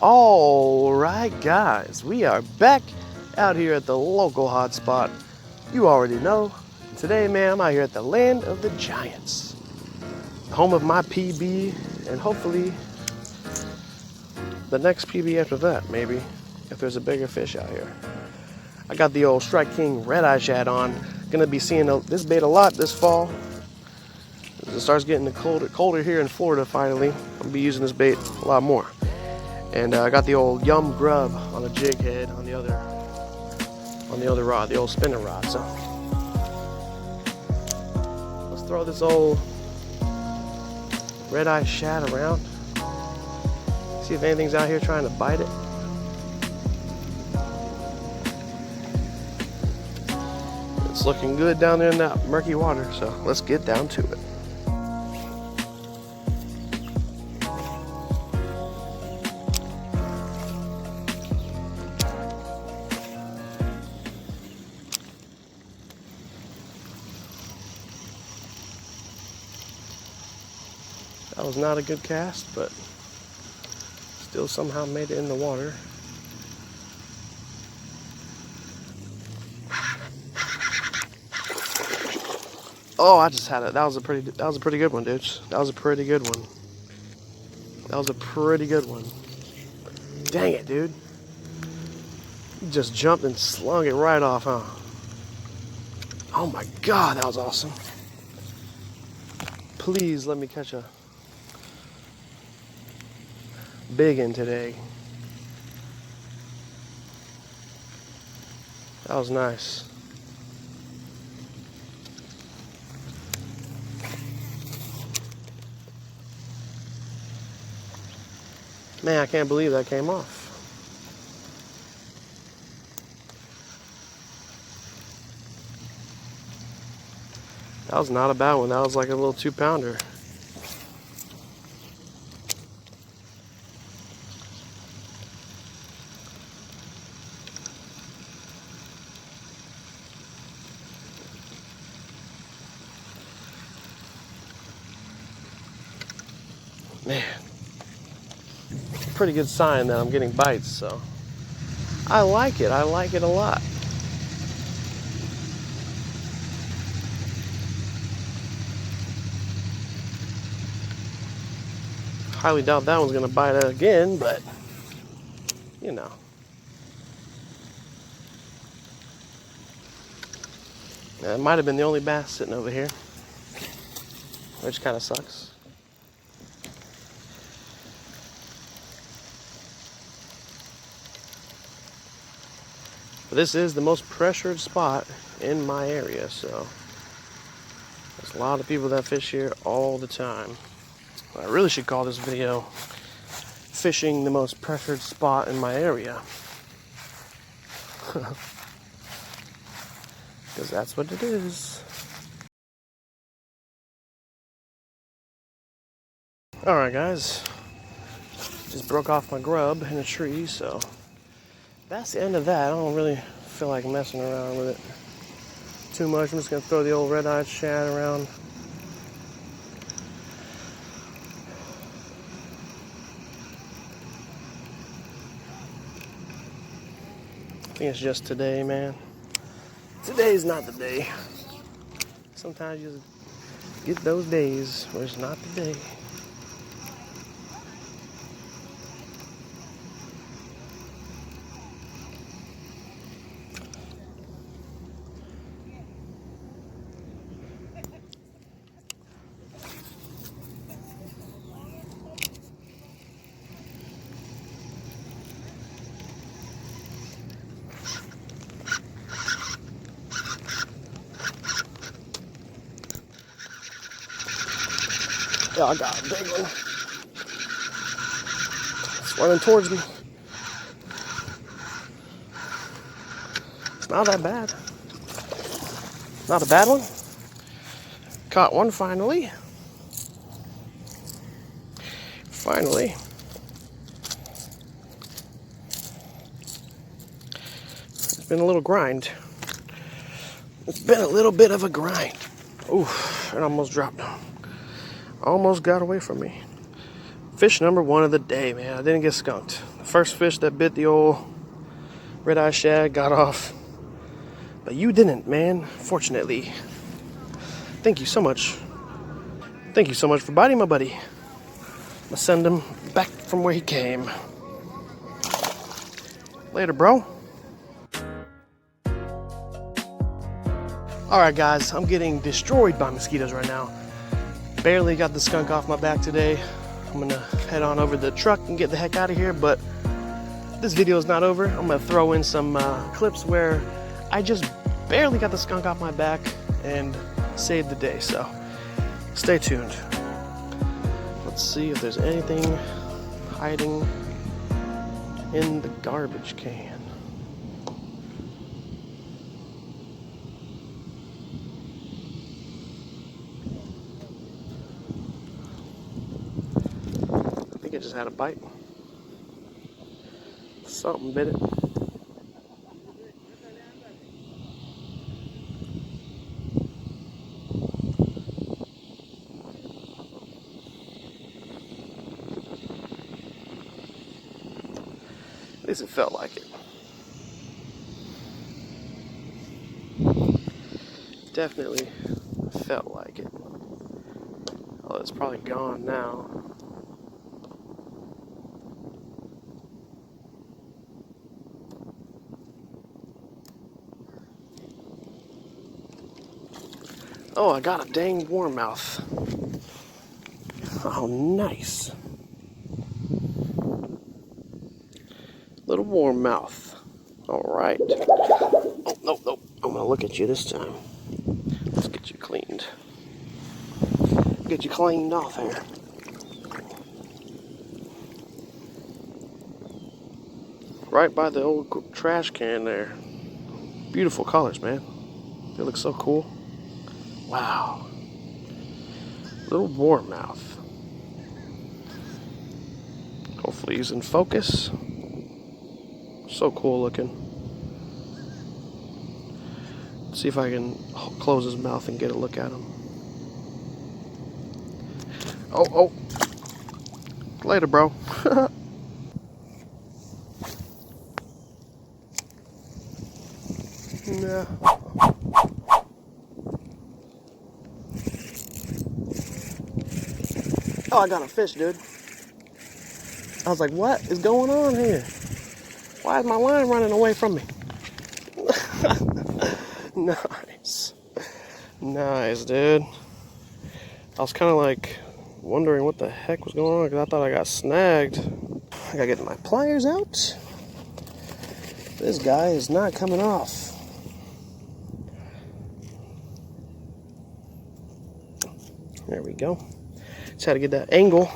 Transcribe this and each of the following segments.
All right, guys, we are back out here at the local hotspot. You already know. Today, man, I'm out here at the land of the giants, home of my PB, and hopefully the next PB after that, maybe, if there's a bigger fish out here. I got the old Strike King Red Eye Shad on. Gonna be seeing this bait a lot this fall. As it starts getting colder here in Florida finally, I'll be using this bait a lot more. And I got the old Yum Grub on the jig head on the other rod, the old spinner rod. So let's throw this old Red Eye Shad around. See if anything's out here trying to bite it. It's looking good down there in that murky water, so let's get down to it. That was not a good cast, but still somehow made it in the water. Oh, I just had it. That was a pretty good one, dudes. That was a pretty good one. That was a pretty good one. Dang it, dude. You just jumped and slung it right off, huh? Oh my God, that was awesome. Please let me catch a big one today. That was nice. Man, I can't believe that came off. That was not a bad one. That was like a little 2-pounder. Man, pretty good sign that I'm getting bites, so I like it. I like it a lot. Highly doubt that one's gonna bite again, but you know. It might have been the only bass sitting over here, which kind of sucks. But this is the most pressured spot in my area, so there's a lot of people that fish here all the time. I really should call this video fishing the most pressured spot in my area. Because that's what it is. Alright guys, just broke off my grub in a tree, so that's the end of that. I don't really feel like messing around with it too much. I'm just going to throw the old red-eyed shad around. I think it's just today, man. Today's not the day. Sometimes you just get those days where it's not the day. Yeah, I got a big one. It's running towards me. It's not that bad. Not a bad one. Caught one finally. Finally. It's been a little grind. It's been a little bit of a grind. Oof, it almost dropped. Almost got away from me. Fish number one of the day, man. I didn't get skunked. First fish that bit the old red-eye shad got off. But you didn't, man. Fortunately. Thank you so much. Thank you so much for biting my buddy. I'm gonna send him back from where he came. Later, bro. Alright guys, I'm getting destroyed by mosquitoes right now. Barely got the skunk off my back today. I'm gonna head on over to the truck and get the heck out of here, but this video is not over. I'm gonna throw in some clips where I just barely got the skunk off my back and saved the day, so stay tuned. Let's see if there's anything hiding in the garbage can. I think it just had a bite. Something bit it. At least it felt like it. Definitely felt like it. Oh, it's probably gone now. Oh, I got a dang warmouth. Oh, nice. Little warmouth. All right. Oh, no, no. I'm gonna look at you this time. Let's get you cleaned. Get you cleaned off here. Right by the old trash can there. Beautiful colors, man. They look so cool. Wow. Little warmouth. Hopefully he's in focus. So cool looking. Let's see if I can close his mouth and get a look at him. Oh, oh. Later, bro. Nah. Oh, I got a fish, dude. I was like, what is going on here? Why is my line running away from me? Nice. Nice, dude. I was kind of like wondering what the heck was going on because I thought I got snagged. I gotta get my pliers out. This guy is not coming off. There we go. Just had to get that angle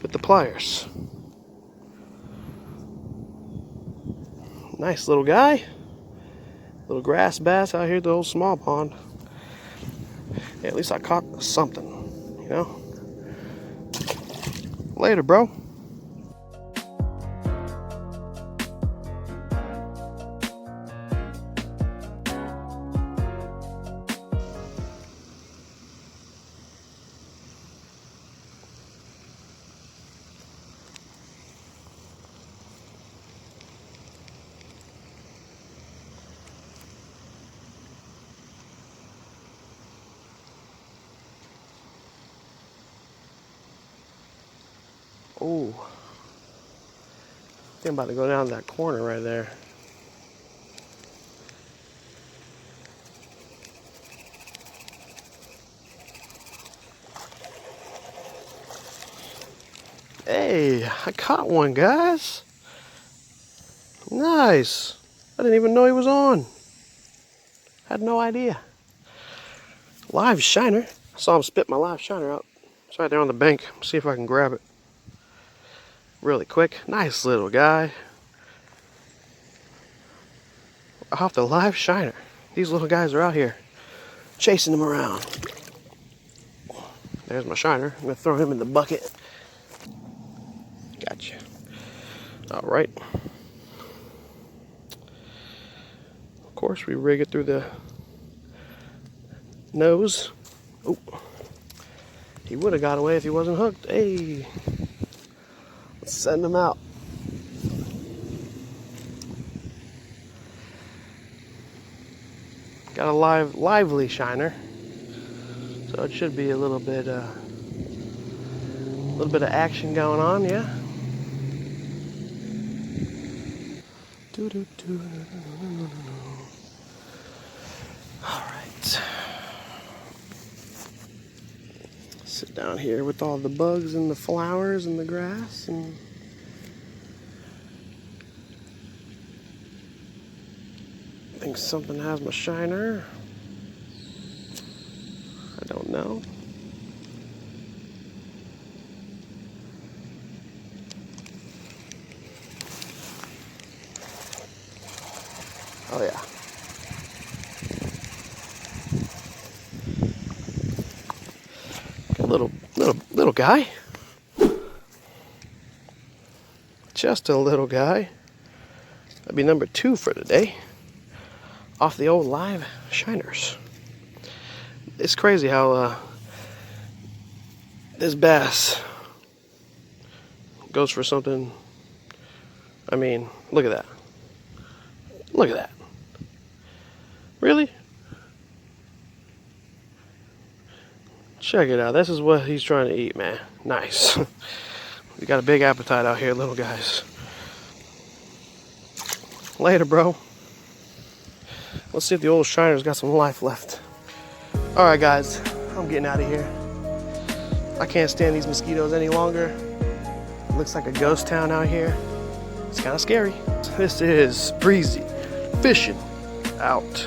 with the pliers. Nice little guy. Little grass bass out here at the old small pond. Yeah, at least I caught something, you know? Later, bro. Oh, I think I'm about to go down that corner right there. Hey, I caught one, guys. Nice. I didn't even know he was on. Had no idea. Live shiner. I saw him spit my live shiner out. It's right there on the bank. See if I can grab it really quick. Nice little guy. Off the live shiner. These little guys are out here chasing them around. There's my shiner. I'm gonna throw him in the bucket. Gotcha. All right. Of course, we rig it through the nose. Oh, he would have got away if he wasn't hooked. Hey, let's send him out. Got a lively shiner, so it should be a little bit of action going on, yeah. All right. Sit down here with all the bugs and the flowers and the grass and I think something has my shiner. I don't know. Oh yeah. Got a little guy. Just a little guy. That'd be number 2 for today. Off the old live shiners. It's crazy how this bass goes for something. I mean, look at that. Look at that. Really? Check it out. This is what he's trying to eat, man. Nice. We got a big appetite out here, little guys. Later, bro. Let's see if the old shiner's got some life left. All right, guys. I'm getting out of here. I can't stand these mosquitoes any longer. It looks like a ghost town out here. It's kind of scary. This is Breezy Fishing out.